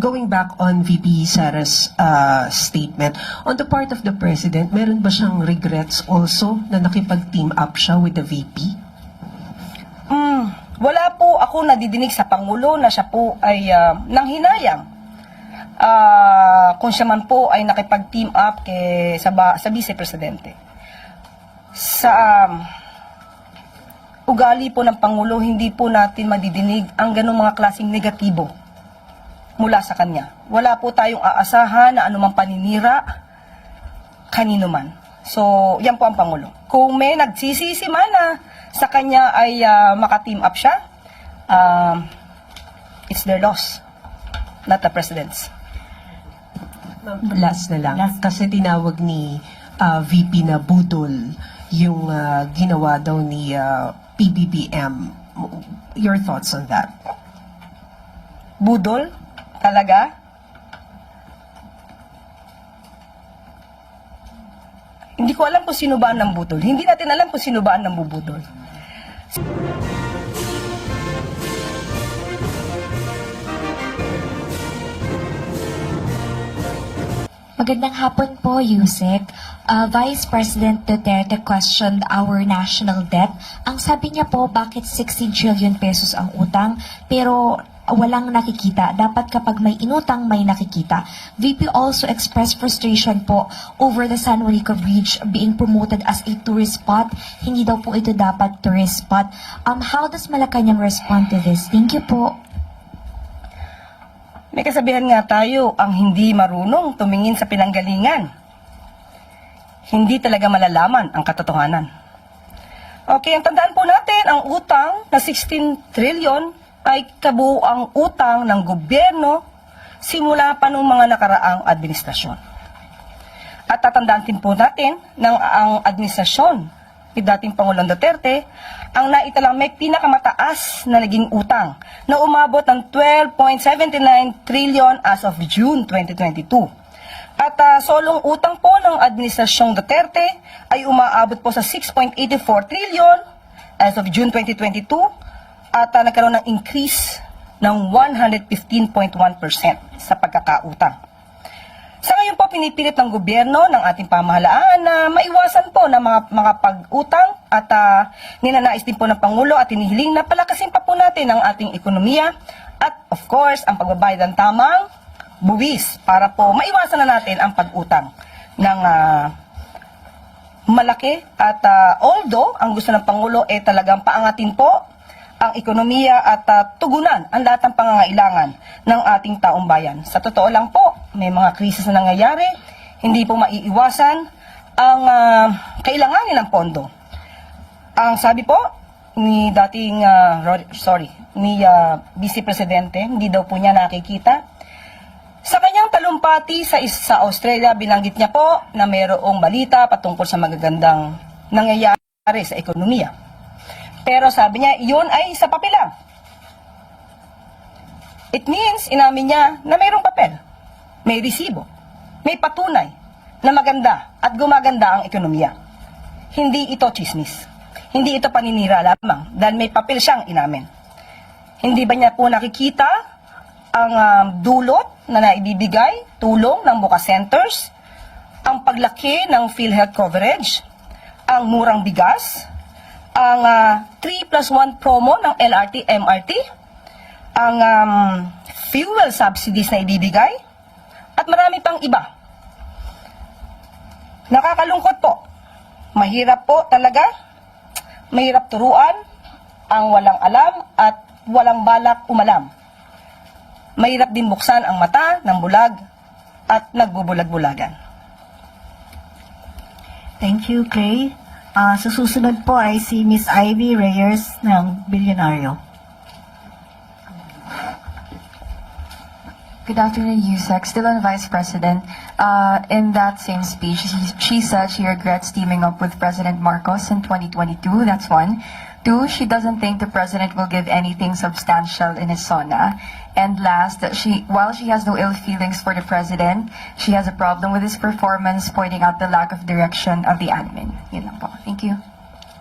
going back on VP Sara's statement, on the part of the President, meron ba siyang regrets also na nakipag-team up siya with the VP? Wala po ako nadidinig sa Pangulo na siya po ay nanghinayang. Kung siya man po ay nakipag-team up sa Vice Presidente. Sa ugali po ng Pangulo, hindi po natin madidinig ang ganong mga klaseng negatibo mula sa kanya. Wala po tayong aasahan na anumang paninira kanino man. So, yan po ang Pangulo. Kung may nagsisisi man na sa kanya ay maka-team up siya, it's their loss, not the President's. Last na lang. Kasi tinawag ni VP na budol yung ginawa daw ni PBBM. Your thoughts on that? Budol? Talaga? Hindi ko alam kung sino ba ang budol. Hindi natin alam kung sino ba ang nambubudol. Magandang hapon po, Yusek. Vice President Duterte questioned our national debt. Ang sabi niya po, bakit 16 trillion pesos ang utang, pero walang nakikita. Dapat kapag may inutang, may nakikita. VP also expressed frustration po over the San Juanico Bridge being promoted as a tourist spot. Hindi daw po ito dapat tourist spot. How does Malacanang respond to this? Thank you po. May kasabihan nga tayo, ang hindi marunong tumingin sa pinanggalingan. Hindi talaga malalaman ang katotohanan. Okay, ang tandaan po natin, ang utang na 16 trillion ay kabuuang utang ng gobyerno simula pa noong mga nakaraang administrasyon. At tatandaan din po natin ng ang administrasyon ni dating Pangulong Duterte, ang naitalang may pinakamataas na naging utang na umabot ng 12.79 trillion as of June 2022. At solong utang po ng administrasyong Duterte ay umaabot po sa 6.84 trillion as of June 2022 at nagkaroon ng increase ng 115.1% sa pagkakautang. Sa ngayon po, pinipilit ng gobyerno ng ating pamahalaan na maiwasan po ng mga pag-utang at ninanais din po ng Pangulo at hinihiling na palakasin pa po natin ang ating ekonomiya at of course, ang pagbabayad ng tamang buwis para po maiwasan na natin ang pag-utang ng malaki at although ang gusto ng Pangulo ay talagang paangatin po ang ekonomiya at tugunan ang lahat ng pangangailangan ng ating taong bayan. Sa totoo lang po, may mga krisis na nangyayari, hindi po maiiwasan ang kailanganin ng pondo. Ang sabi po ni dating Vice Presidente, hindi daw po niya nakikita. Sa kanyang talumpati sa Australia, binanggit niya po na mayroong balita patungkol sa magagandang nangyayari sa ekonomiya. Pero sabi niya, yun ay sa papel lang. It means, inamin niya na mayroong papel, may resibo, may patunay na maganda at gumaganda ang ekonomiya. Hindi ito chismis. Hindi ito paninira lamang dahil may papel siyang inamin. Hindi ba niya po nakikita ang dulot na naibibigay, tulong ng Bukas Centers, ang paglaki ng PhilHealth coverage, ang murang bigas, ang 3+1 promo ng LRT, MRT, ang fuel subsidies na ibibigay, at marami pang iba. Nakakalungkot po. Mahirap po talaga. Mahirap turuan ang walang alam at walang balak umalam. Mahirap din buksan ang mata ng bulag at nagbubulag-bulagan. Thank you, Kay. Sa susunod po ay si Miss Ivy Reyes ng Bilyonaryo. Good afternoon, Yusek. Still on Vice President. In that same speech, she said she regrets teaming up with President Marcos in 2022. That's one. Two, she doesn't think the President will give anything substantial in his SONA. And last, while she has no ill feelings for the President, she has a problem with his performance, pointing out the lack of direction of the admin. Yun lang po. Thank you.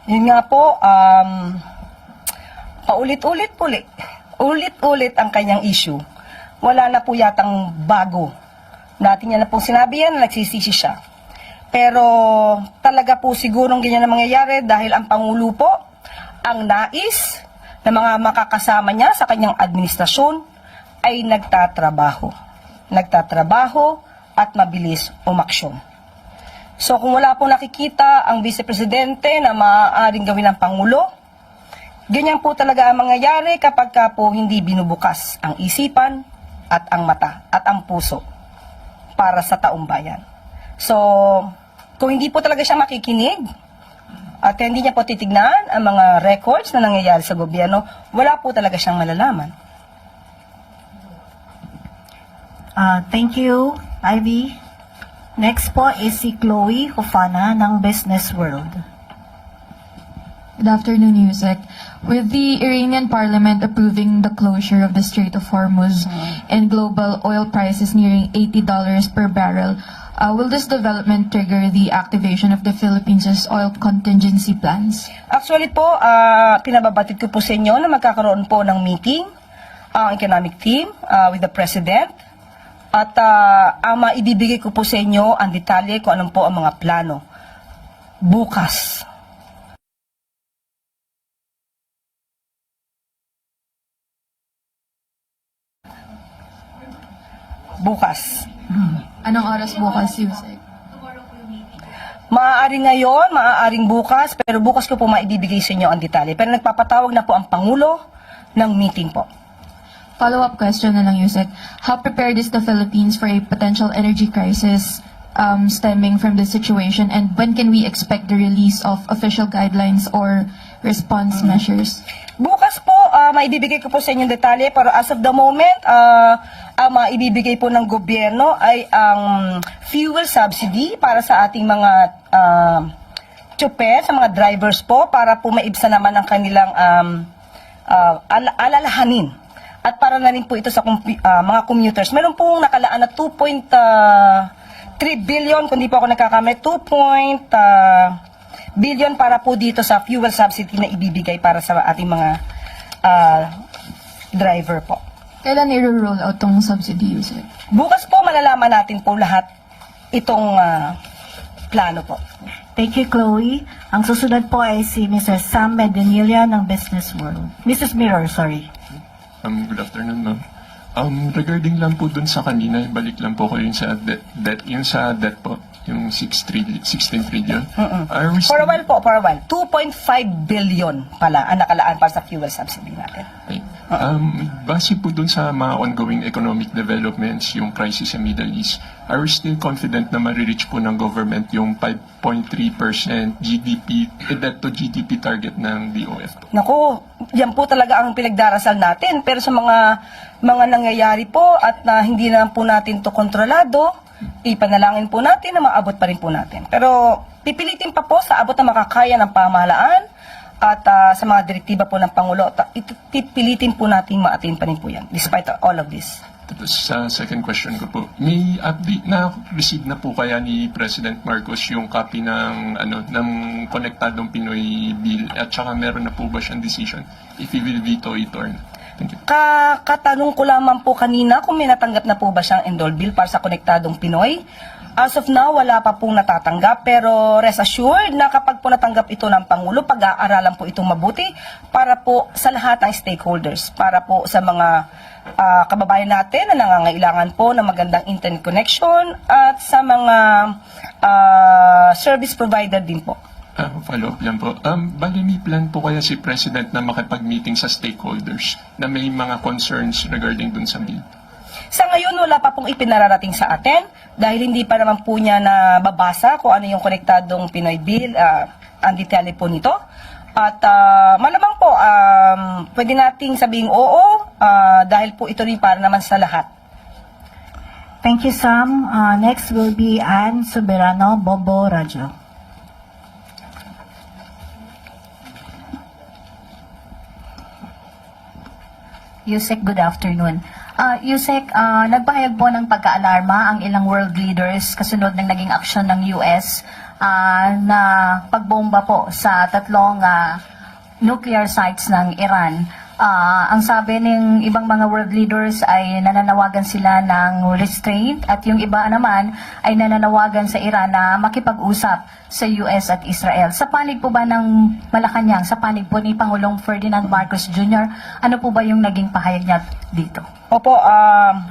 Yun nga po, paulit-ulit ang kanyang issue. wala na po yatang bago. Dati niya na po sinabi yan, nagsisisi siya. Pero talaga po sigurong ganyan na mangyayari dahil ang Pangulo po ang nais na mga makakasama niya sa kanyang administrasyon ay nagtatrabaho. Nagtatrabaho at mabilis umaksyon. So kung wala po nakikita ang Vice Presidente na maaaring gawin ng Pangulo, ganyan po talaga ang mangyayari kapag ka po hindi binubukas ang isipan at ang mata at ang puso para sa taong bayan. So, kung hindi po talaga siya makikinig at hindi niya po titignan ang mga records na nangyayari sa gobyerno, wala po talaga siyang malalaman. Thank you, Ivy. Next po is si Chloe Hufana ng Business World. Good afternoon, Yusek. With the Iranian parliament approving the closure of the Strait of Hormuz and global oil prices nearing $80 per barrel, will this development trigger the activation of the Philippines' oil contingency plans? Actually po, pinababatid ko po sa inyo na magkakaroon po ng meeting ang economic team with the President. At ang maibibigay ko po sa inyo ang detalye kung anong po ang mga plano. Bukas. Bukas. Anong oras bukas, Yusek? Maaari ngayon, maaaring bukas, pero bukas ko po maibibigay sa inyo ang detalye. Pero nagpapatawag na po ang Pangulo ng meeting po. Follow-up question na lang, Yusek. How prepared is the Philippines for a potential energy crisis stemming from this situation? And when can we expect the release of official guidelines or response measures? Bukas po, maibibigay ko po sa inyo detalye, pero as of the moment, ang maibibigay po ng gobyerno ay ang fuel subsidy para sa ating mga tsuper, sa mga drivers po, para po maibsa naman ang kanilang alalahanin. At para na rin po ito sa mga commuters. Meron pong nakalaan na 2.3 billion, kung di po ako nagkakamali, 2 billion para po dito sa fuel subsidy na ibibigay para sa ating mga driver po. Kailan i-roll out tong subsidy, Yusek? Bukas po malalaman natin po lahat itong plano po. Thank you, Chloe. Ang susunod po ay si Mr. Sam Medinilla ng Business World. Mrs. Mirror, sorry. Good afternoon, ma'am. Regarding lang po dun sa kanina, balik lang po ko yun sa debt po, yung 16 trillion. Are we For a still- while po, for a while. 2.5 billion pala ang nakalaan para sa fuel subsidy natin. Ay, base po dun sa mga ongoing economic developments, yung crisis sa Middle East, are we still confident na marireach po ng government yung 5.3% GDP, debt to GDP target ng DOF po? Naku, yan po talaga ang pinagdarasal natin. Pero sa mga nangyayari po at na hindi na po natin to kontrolado, ipanalangin po natin na maabot pa rin po natin. Pero pipilitin pa po sa abot na makakaya ng pamahalaan at sa mga direktiba po ng Pangulo, pipilitin po natin ma-attain pa rin po yan despite all of this. Tapos sa second question ko po, may update na receive na po kaya ni President Marcos yung copy ng Konektadong Pinoy Bill at saka meron na po ba siyang decision if he will veto it or not? Thank you. Katanong ko lamang po kanina kung may natanggap na po ba siyang endol bill para sa Konektadong Pinoy. As of now, wala pa pong natatanggap, pero rest assured na kapag po natanggap ito ng Pangulo, pag-aaralan po itong mabuti para po sa lahat ng stakeholders, para po sa mga kababayan natin na nangangailangan po ng magandang internet connection at sa mga service provider din po. Follow-up lang po. Bali may plan po kaya si President na makipag-meeting sa stakeholders na may mga concerns regarding dun sa bill? Sa ngayon, wala pa pong ipinararating sa atin dahil hindi pa naman po niya nababasa kung ano yung Konektadong Pinoy Bill, ang detalye po nito. At malamang po, pwede nating sabing oo dahil po ito rin para naman sa lahat. Thank you, Sam. Next will be Ann Soberano, Bobo Radyo. Yusek, good afternoon. Yusek, nagpahayag po ng pagka-alarma ang ilang world leaders kasunod ng naging aksyon ng US na pagbomba po sa tatlong nuclear sites ng Iran. Ang sabi ng ibang mga world leaders ay nananawagan sila ng restraint at yung iba naman ay nananawagan sa Iran na makipag-usap sa US at Israel. Sa panig po ba ng Malacanang, sa panig po ni Pangulong Ferdinand Marcos Jr., ano po ba yung naging pahayag niya dito? Opo,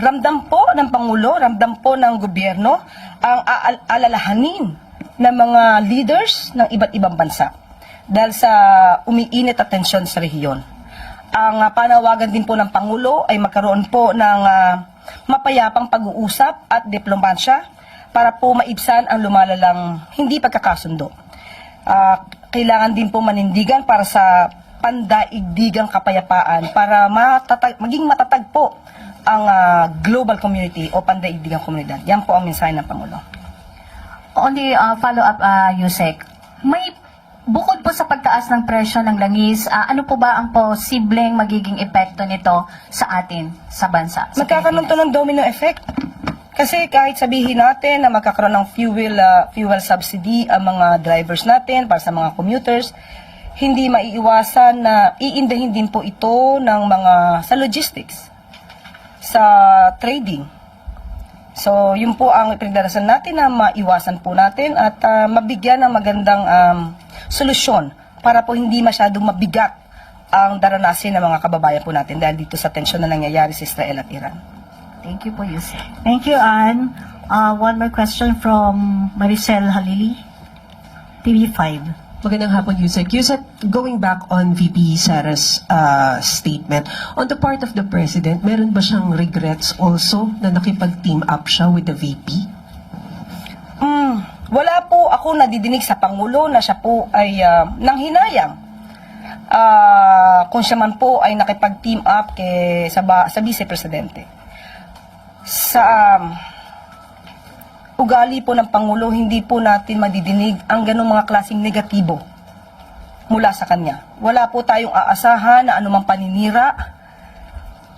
ramdam po ng Pangulo, ramdam po ng gobyerno ang alalahanin ng mga leaders ng iba't ibang bansa dahil sa umiinit at tensyon sa rehiyon. Ang panawagan din po ng Pangulo ay magkaroon po ng mapayapang pag-uusap at diplomasya para po maibsan ang lumalalang hindi pagkakasundo. Kailangan din po manindigan para sa pandaigdigang kapayapaan para maging matatag po ang global community o pandaigdigang komunidad. Yan po ang mensahe ng Pangulo. Only follow-up, Yusek. Bukod po sa pagtaas ng presyo ng langis, ano po ba ang posibleng magiging epekto nito sa atin, sa bansa? Sa Magkakaroon to ng domino effect. Kasi kahit sabihin natin na magkakaroon ng fuel subsidy ang mga drivers natin para sa mga commuters, hindi maiiwasan na iindahin din po ito ng mga sa logistics, sa trading. So, yun po ang ipinagdarasan natin na maiwasan po natin at mabigyan ng magandang solusyon para po hindi masyadong mabigat ang daranasin ng mga kababayan po natin dahil dito sa tensyon na nangyayari sa Israel at Iran. Thank you po, Yusek. Thank you, Anne. One more question from Maricel Halili, TV5. Magandang hapon, Yusek. Yusek, going back on VP Sara's statement, on the part of the President, meron ba siyang regrets also na nakipag-team up siya with the VP? Wala po ako nadidinig sa Pangulo na siya po ay nanghinayang. Kung siya man po ay nakipag-team up sa Vice Presidente. Sa ugali po ng Pangulo, hindi po natin madidinig ang ganong mga klaseng negatibo mula sa kanya. Wala po tayong aasahan na anumang paninira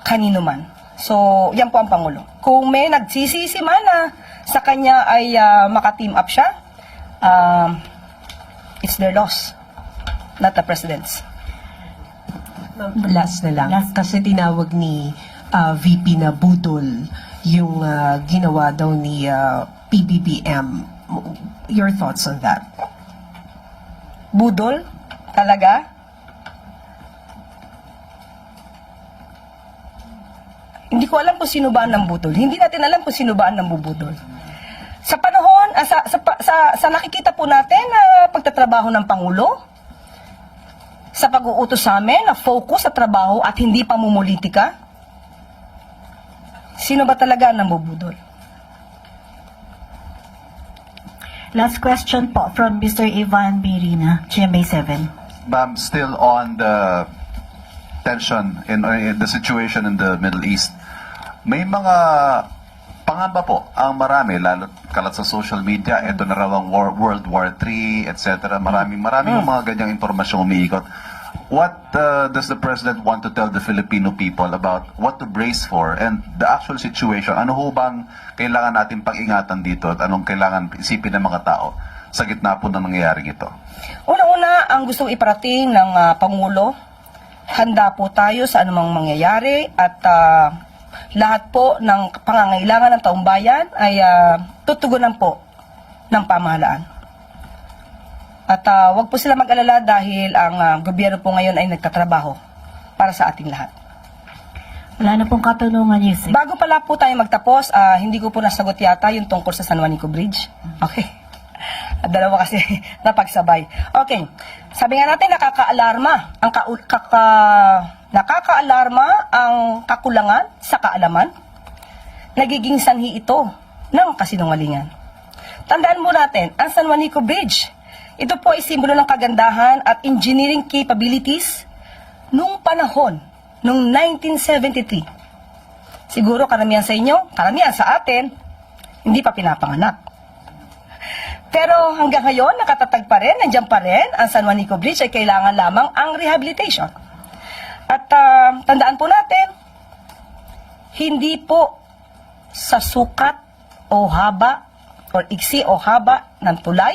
kanino man. So, yan po ang Pangulo. Kung may nagsisisi man na sa kanya ay maka-team up siya, it's their loss, not the President's. Last na lang. Kasi tinawag ni VP na budol yung ginawa daw ni PBBM. Your thoughts on that? Budol? Talaga? Hindi ko alam kung sino ba ang nambudol. Hindi natin alam kung sino ba ang nambubudol. Sa panahon, sa nakikita po natin na pagtatrabaho ng Pangulo, sa pag-uutos sa amin na focus sa trabaho at hindi pamumulitika, sino ba talaga ang nambubudol? Last question po from Mr. Ivan Birina, GMA 7. Ma'am, still on the tension in the situation in the Middle East, may mga pangamba po ang marami, lalo kalat sa social media, ito na raw ang World War III, etc. Maraming mga ganyang impormasyon umiikot. What does the President want to tell the Filipino people about what to brace for and the actual situation? Ano ho bang kailangan natin pag-ingatan dito at anong kailangan isipin ng mga tao sa gitna po ng nangyayaring ito? Una-una, ang gustong iparating ng Pangulo, handa po tayo sa anumang mangyayari at lahat po ng pangangailangan ng taong bayan ay tutugunan po ng pamahalaan. At wag po sila mag-alala dahil ang gobyerno po ngayon ay nagtatrabaho para sa ating lahat. Wala na pong katanungan, Yusek. Bago pala po tayo magtapos, hindi ko po nasagot yata yung tungkol sa San Juanico Bridge. Okay. Dalawa kasi napagsabay. Okay. Sabi nga natin, nakakaalarma ang kakulangan sa kaalaman. Nagiging sanhi ito ng kasinungalingan. Tandaan mo natin, ang San Juanico Bridge, ito po ay simbolo ng kagandahan at engineering capabilities nung panahon, nung 1973. Siguro karamihan sa inyo, karamihan sa atin, hindi pa pinapanganak. Pero hanggang ngayon, nakatatag pa rin, nandiyan pa rin, ang San Juanico Bridge ay kailangan lamang ang rehabilitation. At tandaan po natin, hindi po sa sukat o haba o iksi o haba ng tulay,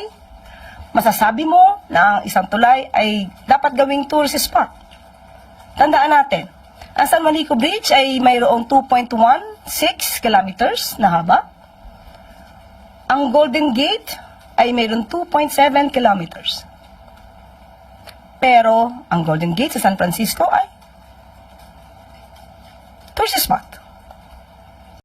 masasabi mo na ang isang tulay ay dapat gawing tourist spot. Tandaan natin, ang San Juanico Bridge ay mayroong 2.16 kilometers na haba. Ang Golden Gate ay mayroong 2.7 kilometers. Pero ang Golden Gate sa San Francisco ay tourist spot.